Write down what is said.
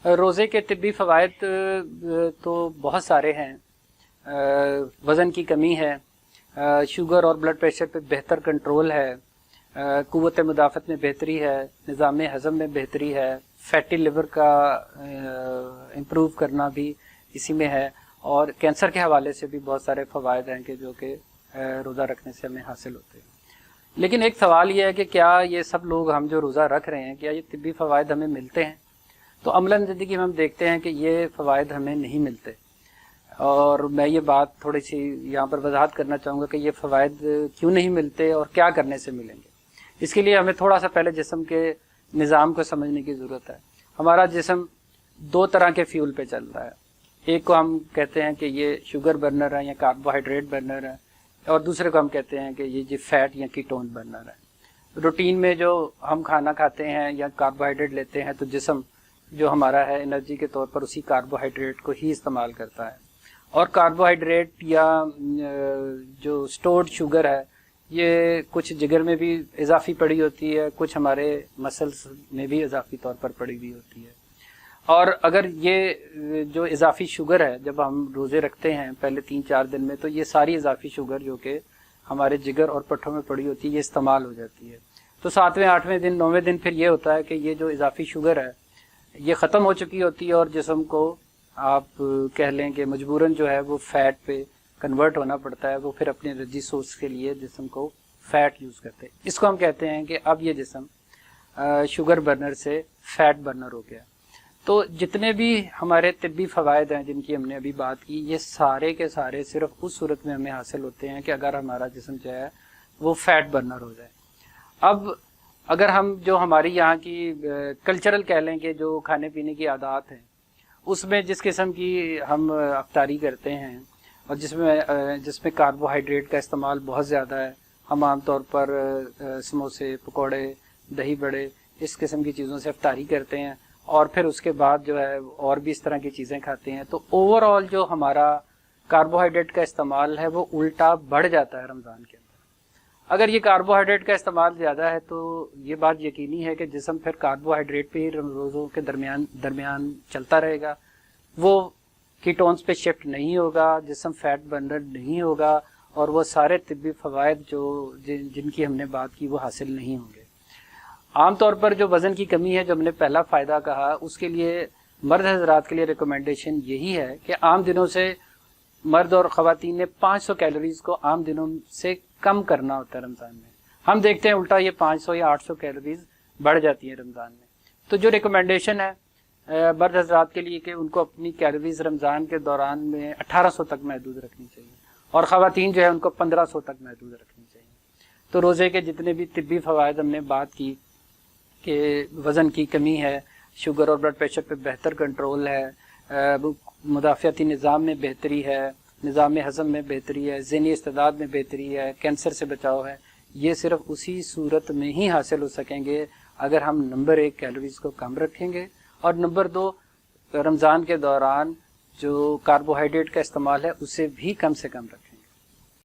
روزے کے طبی فوائد تو بہت سارے ہیں. وزن کی کمی ہے، شوگر اور بلڈ پریشر پہ بہتر کنٹرول ہے، قوت مدافعت میں بہتری ہے، نظام ہضم میں بہتری ہے، فیٹی لیور کا امپروو کرنا بھی اسی میں ہے، اور کینسر کے حوالے سے بھی بہت سارے فوائد ہیں کہ جو کہ روزہ رکھنے سے ہمیں حاصل ہوتے ہیں. لیکن ایک سوال یہ ہے کہ کیا یہ سب لوگ ہم جو روزہ رکھ رہے ہیں کیا یہ طبی فوائد ہمیں ملتے ہیں؟ تو عملاً زندگی میں ہم دیکھتے ہیں کہ یہ فوائد ہمیں نہیں ملتے، اور میں یہ بات تھوڑی سی یہاں پر وضاحت کرنا چاہوں گا کہ یہ فوائد کیوں نہیں ملتے اور کیا کرنے سے ملیں گے. اس کے لیے ہمیں تھوڑا سا پہلے جسم کے نظام کو سمجھنے کی ضرورت ہے. ہمارا جسم دو طرح کے فیول پہ چل رہا ہے. ایک کو ہم کہتے ہیں کہ یہ شوگر برنر ہے یا کاربوہائیڈریٹ برنر ہے، اور دوسرے کو ہم کہتے ہیں کہ یہ فیٹ یا کیٹون برنر ہے. روٹین میں جو ہم کھانا کھاتے ہیں یا کاربوہائیڈریٹ لیتے ہیں تو جسم جو ہمارا ہے انرجی کے طور پر اسی کاربوہائیڈریٹ کو ہی استعمال کرتا ہے، اور کاربوہائیڈریٹ یا جو اسٹورڈ شوگر ہے یہ کچھ جگر میں بھی اضافی پڑی ہوتی ہے، کچھ ہمارے مسلس میں بھی اضافی طور پر پڑی ہوئی ہوتی ہے. اور اگر یہ جو اضافی شوگر ہے جب ہم روزے رکھتے ہیں پہلے 3-4 دن میں، تو یہ ساری اضافی شوگر جو کہ ہمارے جگر اور پٹھوں میں پڑی ہوتی ہے یہ استعمال ہو جاتی ہے. تو 7ویں 8ویں دن 9ویں دن پھر یہ ہوتا ہے کہ یہ جو اضافی شوگر ہے یہ ختم ہو چکی ہوتی ہے، اور جسم کو آپ کہہ لیں کہ مجبوراً جو ہے وہ فیٹ پہ کنورٹ ہونا پڑتا ہے. وہ پھر اپنے انرجی سورس کے لیے جسم کو فیٹ یوز کرتے ہیں. اس کو ہم کہتے ہیں کہ اب یہ جسم شوگر برنر سے فیٹ برنر ہو گیا. تو جتنے بھی ہمارے طبی فوائد ہیں جن کی ہم نے ابھی بات کی، یہ سارے کے سارے صرف اس صورت میں ہمیں حاصل ہوتے ہیں کہ اگر ہمارا جسم جو ہے وہ فیٹ برنر ہو جائے. اب اگر ہم جو ہماری یہاں کی کلچرل کہہ لیں کہ جو کھانے پینے کی عادات ہیں اس میں جس قسم کی ہم افطاری کرتے ہیں اور جس میں کاربوہائیڈریٹ کا استعمال بہت زیادہ ہے، ہم عام طور پر سموسے، پکوڑے، دہی بڑے اس قسم کی چیزوں سے افطاری کرتے ہیں، اور پھر اس کے بعد جو ہے اور بھی اس طرح کی چیزیں کھاتے ہیں. تو اوور آل جو ہمارا کاربوہائیڈریٹ کا استعمال ہے وہ الٹا بڑھ جاتا ہے رمضان کے اندر. اگر یہ کاربوہائیڈریٹ کا استعمال زیادہ ہے تو یہ بات یقینی ہے کہ جسم پھر کاربوہائیڈریٹ پہ ہی روزوں کے درمیان چلتا رہے گا، وہ کیٹونز پہ شفٹ نہیں ہوگا، جسم فیٹ برنر نہیں ہوگا، اور وہ سارے طبی فوائد جن کی ہم نے بات کی وہ حاصل نہیں ہوں گے. عام طور پر جو وزن کی کمی ہے جو ہم نے پہلا فائدہ کہا، اس کے لیے مرد حضرات کے لیے ریکمنڈیشن یہی ہے کہ عام دنوں سے مرد اور خواتین نے 500 کیلوریز کو عام دنوں سے کم کرنا ہوتا ہے رمضان میں. ہم دیکھتے ہیں الٹا یہ 500 یا 800 کیلوریز بڑھ جاتی ہیں رمضان میں. تو جو ریکمنڈیشن ہے مرد حضرات کے لیے کہ ان کو اپنی کیلوریز رمضان کے دوران میں 1800 تک محدود رکھنی چاہیے، اور خواتین جو ہے ان کو 1500 تک محدود رکھنی چاہیے. تو روزے کے جتنے بھی طبی فوائد ہم نے بات کی کہ وزن کی کمی ہے، شوگر اور بلڈ پریشر پہ بہتر کنٹرول ہے، مدافعتی نظام میں بہتری ہے، نظام ہضم میں بہتری ہے، ذہنی استعداد میں بہتری ہے، کینسر سے بچاؤ ہے، یہ صرف اسی صورت میں ہی حاصل ہو سکیں گے اگر ہم نمبر 1 کیلوریز کو کم رکھیں گے، اور نمبر 2 رمضان کے دوران جو کاربوہائیڈریٹ کا استعمال ہے اسے بھی کم سے کم رکھیں.